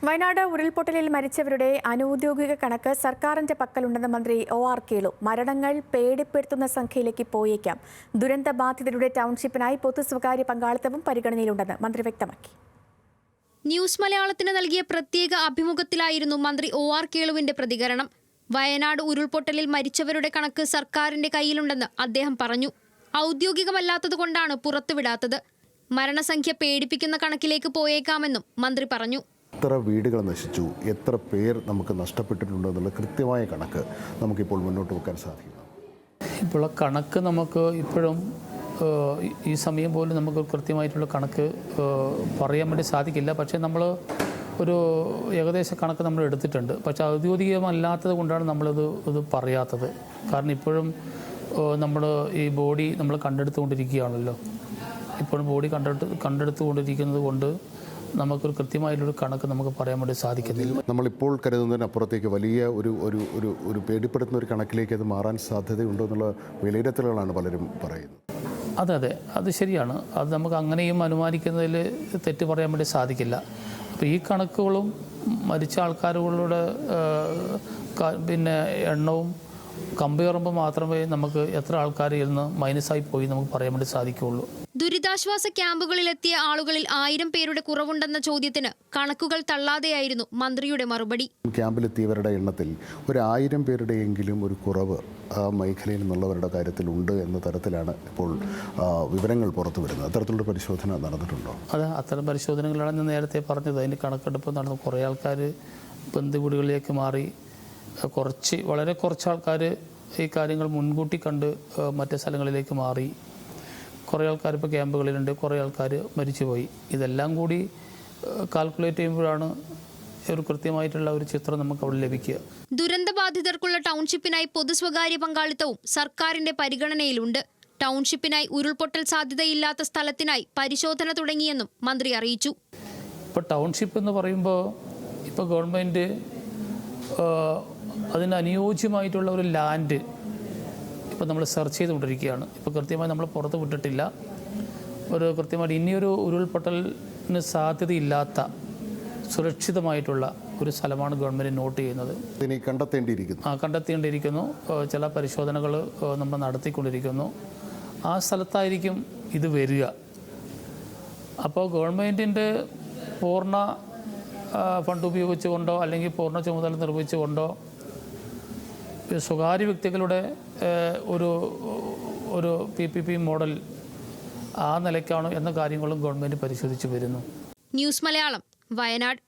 വയനാട് ഉരുൾപൊട്ടലിൽ മരിച്ചവരുടെ അനൌദ്യോഗിക കണക്ക് സർക്കാരിന്റെ പക്കലുണ്ടെന്ന് മന്ത്രി ഒ.ആർ. കേളു. മരണങ്ങൾ പേടിപ്പെടുത്തുന്ന സംഖ്യയിലേക്ക് പോയേക്കാം. ദുരന്തബാധിതരുടെ ടൗൺഷിപ്പിനായി പൊതു സ്വകാര്യ പങ്കാളിത്തവും പരിഗണനയിലുണ്ടെന്ന് മന്ത്രി വ്യക്തമാക്കി. ന്യൂസ് മലയാളത്തിന് നൽകിയ പ്രത്യേക അഭിമുഖത്തിലായിരുന്നു മന്ത്രി ഒ.ആർ. കേളുവിന്റെ പ്രതികരണം. വയനാട് ഉരുൾപൊട്ടലിൽ മരിച്ചവരുടെ കണക്ക് സർക്കാരിന്റെ കയ്യിലുണ്ടെന്ന് അദ്ദേഹം പറഞ്ഞു. ഔദ്യോഗികമല്ലാത്തതുകൊണ്ടാണ് പുറത്തുവിടാത്തത്. മരണസംഖ്യ പേടിപ്പിക്കുന്ന കണക്കിലേക്ക് പോയേക്കാമെന്നും മന്ത്രി പറഞ്ഞു. എത്ര വീടുകൾ നശിച്ചു, എത്ര പേർ നമുക്ക് നഷ്ടപ്പെട്ടിട്ടുണ്ട് എന്നുള്ള കൃത്യമായ കണക്ക് നമുക്കിപ്പോൾ മുന്നോട്ട് വെക്കാൻ സാധിക്കും. ഇപ്പോൾ കണക്ക് നമുക്ക് ഇപ്പോഴും ഈ സമയം പോലും നമുക്ക് കൃത്യമായിട്ടുള്ള കണക്ക് പറയാൻ വേണ്ടി സാധിക്കില്ല. പക്ഷേ നമ്മൾ ഒരു ഏകദേശ കണക്ക് നമ്മൾ എടുത്തിട്ടുണ്ട്. പക്ഷേ ഔദ്യോഗികമല്ലാത്തത് കൊണ്ടാണ് ഇത് പറയാത്തത്. കാരണം ഇപ്പോഴും നമ്മൾ ഈ ബോഡി നമ്മൾ കണ്ടെടുത്തുകൊണ്ടിരിക്കുകയാണല്ലോ. ഇപ്പോഴും ബോഡി കണ്ടെടുത്തുകൊണ്ടിരിക്കുന്നത് കൊണ്ട് നമുക്കൊരു കൃത്യമായിട്ടൊരു കണക്ക് നമുക്ക് പറയാൻ വേണ്ടി സാധിക്കുന്നില്ല. നമ്മളിപ്പോൾ കരുതുന്നതിനപ്പുറത്തേക്ക് വലിയ ഒരു പേടിപ്പെടുത്തുന്ന ഒരു കണക്കിലേക്ക് അത് മാറാൻ സാധ്യതയുണ്ടോ എന്നുള്ള വിലയിരുത്തലുകളാണ് പലരും പറയുന്നത്. അതെ, അത് ശരിയാണ്. അത് നമുക്ക് അങ്ങനെയും അനുമാനിക്കുന്നതിൽ തെറ്റ് പറയാൻ വേണ്ടി സാധിക്കില്ല. അപ്പോൾ ഈ കണക്കുകളും മരിച്ച ആൾക്കാരുടെ എണ്ണവും കമ്പയർ ചെയ്യുമ്പോൾ മാത്രമേ നമുക്ക് എത്ര ആൾക്കാർ ഇന്ന് മൈനസായി പോയി നമുക്ക് പറയാൻ വേണ്ടി സാധിക്കുകയുള്ളൂ. ദുരിതാശ്വാസ ക്യാമ്പുകളിലെത്തിയ ആളുകളിൽ 1000 പേരുടെ കുറവുണ്ടെന്ന ചോദ്യത്തിന് കണക്കുകൾ തള്ളാതെയായിരുന്നു മന്ത്രിയുടെ മറുപടി. ക്യാമ്പിലെത്തിയവരുടെ എണ്ണത്തിൽ 1000 പേരുടെയെങ്കിലും ഒരു കുറവ് ആ മേഖലയിൽ നിന്നുള്ളവരുടെ കാര്യത്തിൽ ഉണ്ട് എന്ന തരത്തിലാണ് ഇപ്പോൾ വിവരങ്ങൾ പുറത്തു വരുന്നത്. അത്തരത്തിലുള്ള പരിശോധന നടന്നിട്ടുണ്ടോ? അതെ, അത്തരം പരിശോധനകളാണ് ഞാൻ നേരത്തെ പറഞ്ഞത്. അതിന് കണക്കെടുപ്പ് നടന്നു. കുറേ ആൾക്കാർ ബന്ധുവീടുകളിലേക്ക് മാറി. വളരെ കുറച്ച് ആൾക്കാർ ഈ കാര്യങ്ങൾ മുൻകൂട്ടി കണ്ട് മറ്റ് സ്ഥലങ്ങളിലേക്ക് മാറി. കുറേ ആൾക്കാർ ഇപ്പോൾ ക്യാമ്പുകളിലുണ്ട്, കുറേ ആൾക്കാർ മരിച്ചുപോയി. ഇതെല്ലാം കൂടി കാൽക്കുലേറ്റ് ചെയ്യുമ്പോഴാണ് ഒരു കൃത്യമായിട്ടുള്ള ഒരു ചിത്രം നമുക്ക് അവിടെ ലഭിക്കുക. ദുരന്തബാധിതർക്കുള്ള ടൗൺഷിപ്പിനായി പൊതു സ്വകാര്യ പങ്കാളിത്തവും സർക്കാരിന്റെ പരിഗണനയിലുണ്ട്. ടൗൺഷിപ്പിനായി ഉരുൾപൊട്ടൽ സാധ്യതയില്ലാത്ത സ്ഥലത്തിനായി പരിശോധന തുടങ്ങിയെന്നും മന്ത്രി അറിയിച്ചു. ഇപ്പോൾ ടൗൺഷിപ്പ് എന്ന് പറയുമ്പോൾ ഇപ്പോൾ ഗവൺമെൻറ് അതിന് അനുയോജ്യമായിട്ടുള്ള ഒരു ലാൻഡ് ഇപ്പോൾ നമ്മൾ സെർച്ച് ചെയ്തുകൊണ്ടിരിക്കുകയാണ്. ഇപ്പോൾ കൃത്യമായി നമ്മൾ പുറത്ത് വിട്ടിട്ടില്ല. കൃത്യമായിട്ട് ഇനിയൊരു ഉരുൾപൊട്ടലിന് സാധ്യതയില്ലാത്ത സുരക്ഷിതമായിട്ടുള്ള ഒരു സ്ഥലമാണ് ഗവൺമെൻറ് നോട്ട് ചെയ്യുന്നത്. കണ്ടെത്തേണ്ടിയിരിക്കുന്നു. ചില പരിശോധനകൾ നമ്മൾ നടത്തിക്കൊണ്ടിരിക്കുന്നു. ആ സ്ഥലത്തായിരിക്കും ഇത് വരിക. അപ്പോൾ ഗവൺമെൻറ്റിൻ്റെ പൂർണ്ണ ഫണ്ട് ഉപയോഗിച്ചുകൊണ്ടോ അല്ലെങ്കിൽ പൂർണ്ണ ചുമതല നിർവഹിച്ചുകൊണ്ടോ സ്വകാര്യ വ്യക്തികളുടെ ഒരു PPP മോഡൽ ആ നിലയ്ക്കാണോ എന്ന കാര്യങ്ങളും ഗവൺമെൻറ് പരിശോധിച്ചു വരുന്നു. ന്യൂസ് മലയാളം, വയനാട്.